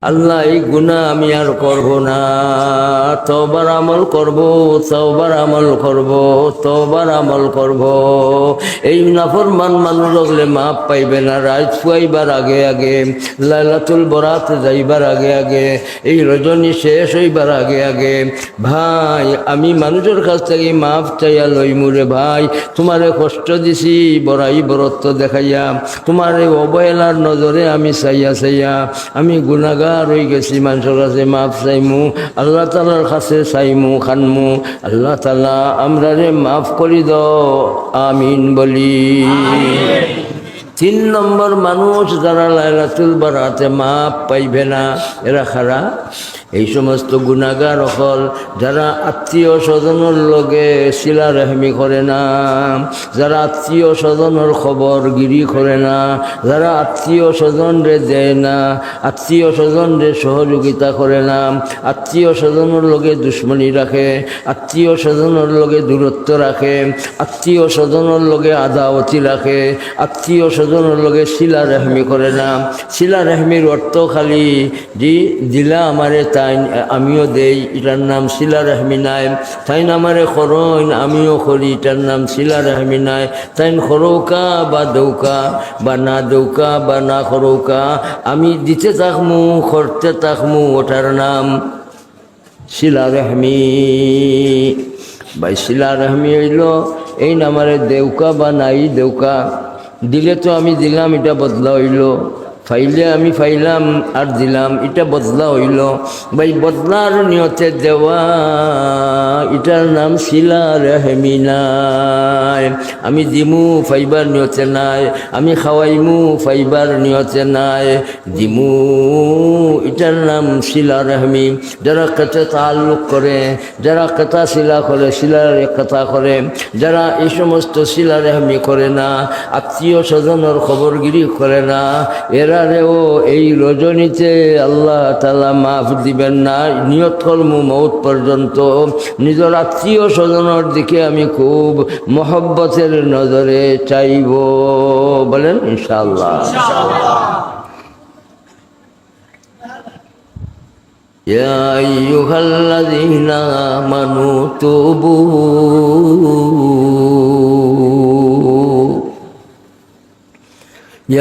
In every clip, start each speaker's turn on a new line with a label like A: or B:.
A: আল্লাহ এই গুনাহ আমি আর করব না, তওবার আমল করব, তওবার আমল করব, তওবার আমল করব। এই নাফরমান মানুষ হলে মাপ পাইবে না। রাত ফুয়াইবার আগে আগে, লাইলাতুল বরাত যাইবার আগে আগে, এই রজনী শেষ হইবার আগে আগে, ভাই আমি মানুষের কাছ থেকে মাপ চাইয়া লইমু রে ভাই। তোমারে কষ্ট দিছি বড়াই বরত্ব দেখাইয়া, তোমারে অবহেলার নজরে আমি চাইয়া চাইয়া আমি গুনাহগার রই গেছি। মানুষের কাছে মাফ চাইমু, আল্লাহ তালার কাছে চাইমু খানমু। আল্লাহ তালা আমরা রে মাফ করি দাও, আমিন বলি। 3 নম্বর মানুষ যারা লাইলাতুল বারাতে মাপ পাইবে না, এরা খারা এই সমস্ত গুনাহগার হল যারা আত্মীয় স্বজনের লগে শিলা রেহমি করে না, যারা আত্মীয় স্বজনের খবর গিরি করে না, যারা আত্মীয় স্বজনরে দেয় না, আত্মীয় স্বজনরে সহযোগিতা করে না, আত্মীয় স্বজনের লগে দুশ্মনী রাখে, আত্মীয় স্বজনের লগে দূরত্ব রাখে, আত্মীয় স্বজনের লগে আদাওয়াতি রাখে, আত্মীয় স্বজনের লগে শিলা রেহমি করে না। শিলা রেহমির অর্থ খালি দিলা আমারে তাই আমিও দেই, এটার নাম শিলা রেহমি নাই। তাইন আমারে খরইন আমিও করি, এটার নাম শিলা রেহমি নাই। তাইন খরৌকা বা দৌকা বা না দৌকা বা না খরৌকা, আমি দিতে থাকমু করতে থাকমু, ওটার নাম শিলা রেহমি। ভাই শিলা রেহমি হইল এই নামারে দেউকা বা নাই দেউকা, দিলে তো আমি দিলাম, এটা বদলা হইল, ফাইলে আমি ফাইলাম আর দিলাম, এটা বদলা হইল। ভাই বদলার নিয়তে দেওয়া, এটার নাম শিলা রেহমি নাই। আমি দিমু ফাইবার নিয়তে নাই, আমি খাওয়াইমু ফাইবার নিয়তে নাই, দিমু এটার নাম শিলা রেহমি। যারা কেতে তাল্লুক করে, যারা কেতা শিলা করে, শিলার কথা করে, যারা এই সমস্ত শিলা রেহমি করে না, আত্মীয় স্বজনের খবরগিরি করে না, এরারেও এই রজনীতে আল্লাহ তাআলা মাফ দিবেন না। নিয়ত করমু মৌত পর্যন্ত নিজের আত্মীয় স্বজনের দিকে আমি খুব মহব্বতের নজরে চাইব, বলেন ইনশাআল্লাহ। ইয়া আইয়ুহাল্লাযীনা আমানু তুবু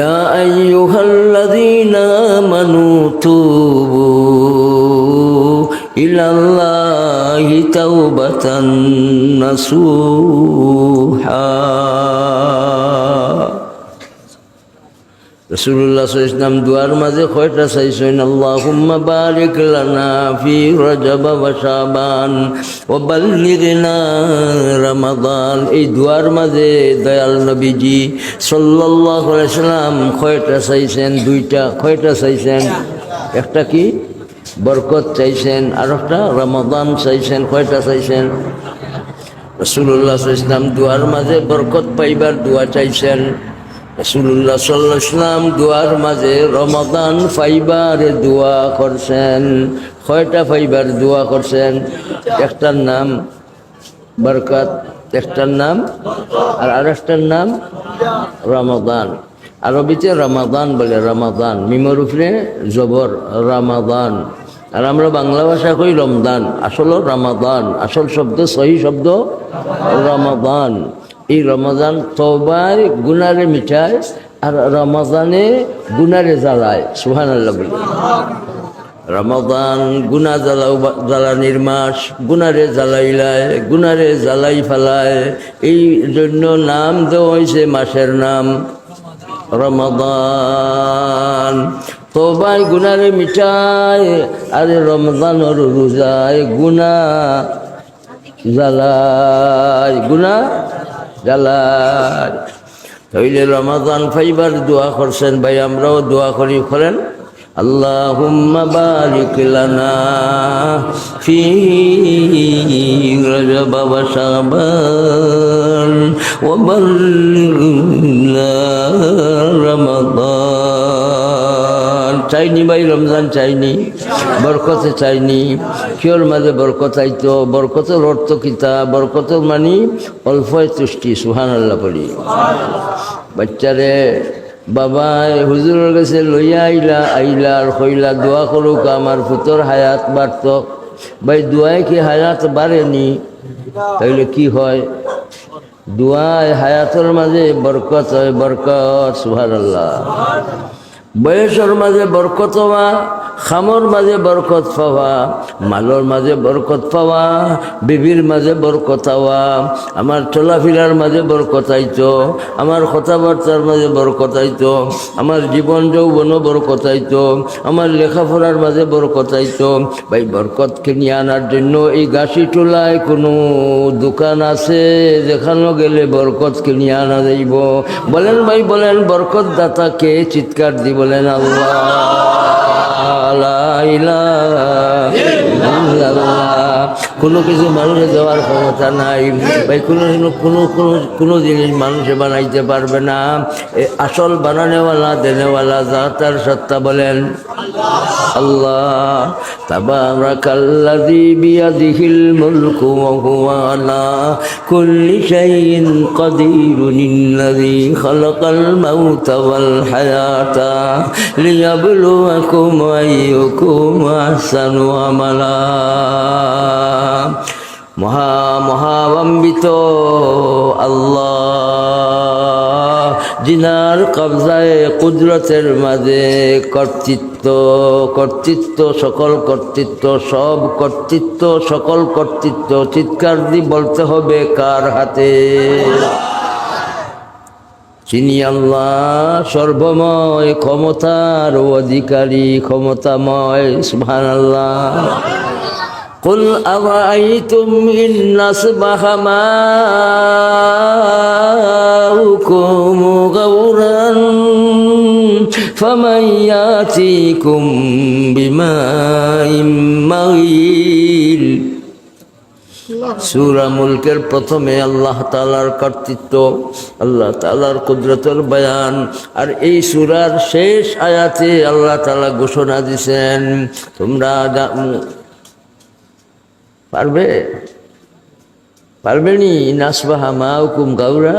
A: يا أيها الذين آمنوا توبوا إلى الله توبة نصوحا। রাসূলুল্লাহ সাল্লাল্লাহু আলাইহি ওয়াসাল্লাম দুয়ার মাঝে কয়টা চাইছেন? আল্লাহুম্মা বারিক লানা ফি রজব ওয়া শাবান ওয়া বাল্লিগনা রমাদান। এই দুয়ার মাঝে দয়াল নবীজি সাল্লাল্লাহু আলাইহি ওয়াসাল্লাম কয়টা চাইছেন? 2টা। কয়টা চাইছেন? একটা কি বরকত চাইছেন, আর একটা রমাদান চাইছেন। কয়টা চাইছেন? রাসূলুল্লাহ সাল্লাল্লাহু আলাইহি ওয়াসাল্লাম দুয়ার মাঝে বরকত পাইবার দোয়া চাইছেন। রাসূলুল্লাহ সাল্লাল্লাহু আলাইহি ওয়াসাল্লাম দুয়ার মাঝে রমাদান পাইবার দোয়া করছেন। কয়টা পাইবার দোয়া করছেন? একটার নাম বরকত, একটার নাম আর আরেকটার নাম রমাদান। আরবিতে রমাদান বলে, রমাদান মিমর উপরে জবর, রমাদান। আর আমরা বাংলা ভাষা কই রমদান, আসলে রমাদান, আসল শব্দ সহি শব্দ রমাদান। এই রমাদান তওবার গুনারে মিটায় আর রমাদানে গুনারে জ্বালায়। সুবহানাল্লাহ বলি। রমাদান গুনাহ জ্বালানির মাস, গুনারে জ্বালাইলায়, গুনারে জ্বালাই ফেলায়, এই জন্য নাম দেওয়া হয়েছে মাসের নাম রমাদান। তওবার গুনারে মিটায় আর রমজানের রোজায় গুনাহ জ্বালায়, গুনাহ জ্বালায়। তাইলে রমাদান পাইবার দোয়া করছেন ভাই, আমরাও দোয়া করি। করেন আল্লাহুম্মা বারিক লানা ফি রজব ওয়া শাবান ওয়া বাল্লিগনা রমাদান। চাইনি ভাই রমজান চাইনি, বরকতে চাইনি। কিয়র মাঝে বরকত আইতো? বরকতের অর্থ কিতা? বরকত মানি অল্প তুষ্টি। সুবহানাল্লাহ বলি। বাচ্চারে বাবা হুজুরের কাছে লইয়া আইলা আর কইলা দোয়া করুক আমার পুতর হায়াত বাড়ত। ভাই দোয়ায় কি হায়াত বাড়েনি? তাইলে কি হয়? দোয়ায় হায়াতের মাঝে বরকত হয়, বরকত। সুবহানাল্লাহ। বয়সের মাঝে বরকত হওয়া, খামর মাঝে বরকত পাওয়া, মালর মাঝে বরকত পাওয়া, বিবির মাঝে বরকত হওয়া, আমার চলাফেরার মাঝে বরকত আইতো, আমার কথাবার্তার মাঝে বরকত আইতো, আমার জীবন যৌবনও বরকত আইতো, আমার লেখাপড়ার মাঝে বরকত আইতো। ভাই বরকত কিনে আনার জন্য এই গাছি টোলায় কোনো দোকান আছে যেখানে গেলে বরকত কিনে আনা যাইব? বলেন ভাই বলেন, বরকত দাতা কে? চিৎকার দি বলেন আল্লাহ। লা ইলাহা ইল্লাল্লাহ। কোনো কিছু মানুষে দেওয়ার ক্ষমতা নাই ভাই, কোনো জিনিস মানুষে বানাইতে পারবে না। আসল বানানেওয়ালা দেনেওয়ালা যা তার সত্তা বলেন আল্লাহ। তাবারাকাল্লাযী বিয়াদিহিল মুলকু ওয়া হুয়া আলা কুল্লি শাইইন কাদিরুন আল্লাযী খালাকাল মাউতা ওয়াল হায়াতা লিয়াবলুয়াকুম আইয়ুকুম আহসানু আমালা। মহাবম্বিত আল্লাহ, জিনার কবজায় কুদরতের মাঝে কর্তৃত্ব সকল কর্তৃত্ব, সব কর্তৃত্ব সকল কর্তৃত্ব, চিৎকার দিয়ে বলতে হবে কার হাতে? যিনি আল্লাহ সর্বময়, ক্ষমতার অধিকারী, ক্ষমতাময়। সুবহানাল্লাহ। قل أرأيتم إن أصبح ماؤكم غورا فمن يأتيكم بماء معين। সূরা মুলকের প্রথমে আল্লাহ তাআলার কর্তৃত্ব, আল্লাহ তাআলার কুদরতের বয়ান, আর এই সূরার শেষ আয়াতে আল্লাহ তাআলা ঘোষণা দিয়েছেন, তোমরা পারবেনি? নাসবাহা মাউকুম গাউরা।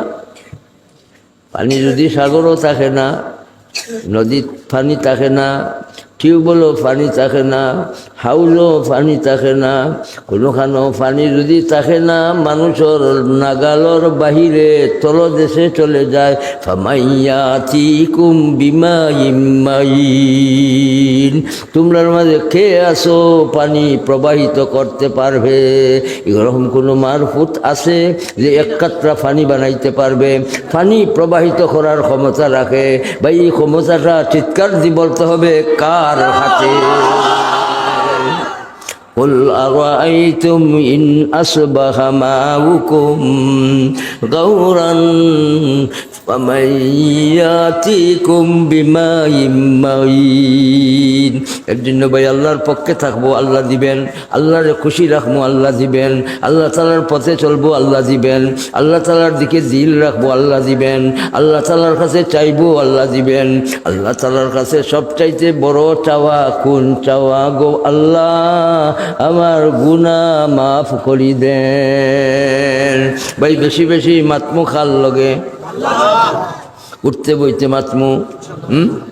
A: পানি যদি সাগরও থাকে না, নদীর পানি থাকে না, টিউবওয়েলও পানি থাকে না, হাউলও পানি থাকে না, কোনোখানেও পানি যদি থাকে না, মানুষের নাগালর বাহিরে তলদেশে চলে যায়। ফামাইয়াতিকুম বিমাইম মাইন। তোমরার মাঝে কে আসো পানি প্রবাহিত করতে পারবে? এরকম কোনো মারফুত আছে যে এক কাতরা পানি বানাইতে পারবে, পানি প্রবাহিত করার ক্ষমতা রাখে? ভাই এই ক্ষমতাটা চিৎকার দিয়ে বলতে হবে কার হাতে? قل أرأيتم إن أصبح ماؤكم غورا فمن يأتيكم بماء معين। এর জন্য ভাই আল্লাহর পক্ষে থাকবো, আল্লাহ দিবেন। আল্লাহর খুশি রাখবো, আল্লাহ দিবেন। আল্লাহ তাআলার পথে চলবো, আল্লাহ দিবেন। আল্লাহ তাআলার দিকে দিল রাখবো, আল্লাহ দিবেন। আল্লাহ তাআলার কাছে চাইবো, আল্লাহ দিবেন। আল্লাহ তাআলার কাছে সবচাইতে বড় চাওয়া কোন চাওয়া গো আল্লাহ? আমার গুনাহ মাফ করি দেন। ভাই বেশি বেশি মাতমু খাল লগে, উঠতে বইতে মাতমু,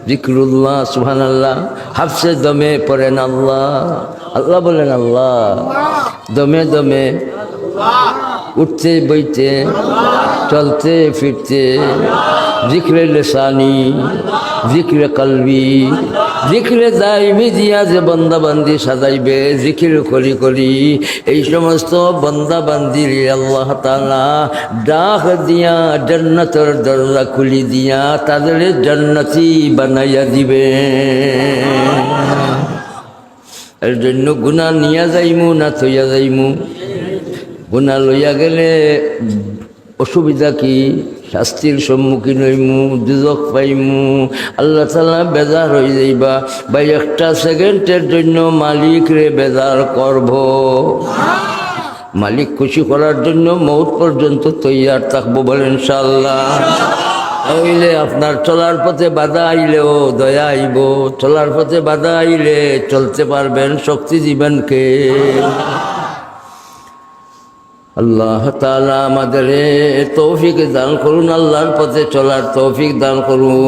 A: জিকরুল্লাহ, সুবহানাল্লাহ। হাফসে দমে পড়েন আল্লাহ, আল্লাহ বলেন আল্লাহ। দমে দমে উঠতে বইতে, চলতে ফিরতে, জিক্রে লিসানি, জিক্রে কলবি, জিক্রে দাইমি দিয়া যে বন্দাবান্দি সাজাইবে জিকির করি করি, এই সমস্ত বন্দাবান্দির আল্লাহ তাআলা ডাক দিয়া জান্নাতের দরজা খুলি দিয়া তাদের জান্নাতি বানাইয়া দিবে। এর জন্য গুনাহ নিয়া যাইমু না থইয়া যাইমু? গুনাহ লইয়া গেলে অসুবিধা কি? শাস্তির সম্মুখীন হইমু, দুজক পাইমু, আল্লাহ তাআলা বেজার হয়ে যাইবা। ভাই একটা সেকেন্ডের জন্য মালিক রে বেজার করব, মালিক খুশি করার জন্য মৌত পর্যন্ত তৈয়ার থাকবো, বলেন ইনশাআল্লাহ। হইলে আপনার চলার পথে বাধা আইলেও দয়া আইব, চলার পথে বাধা আইলে চলতে পারবেন, শক্তি দিবেন কে? আল্লাহ তাআলা আমাদের তৌফিক দান করুন, আল্লাহর পথে চলার তৌফিক দান করুন।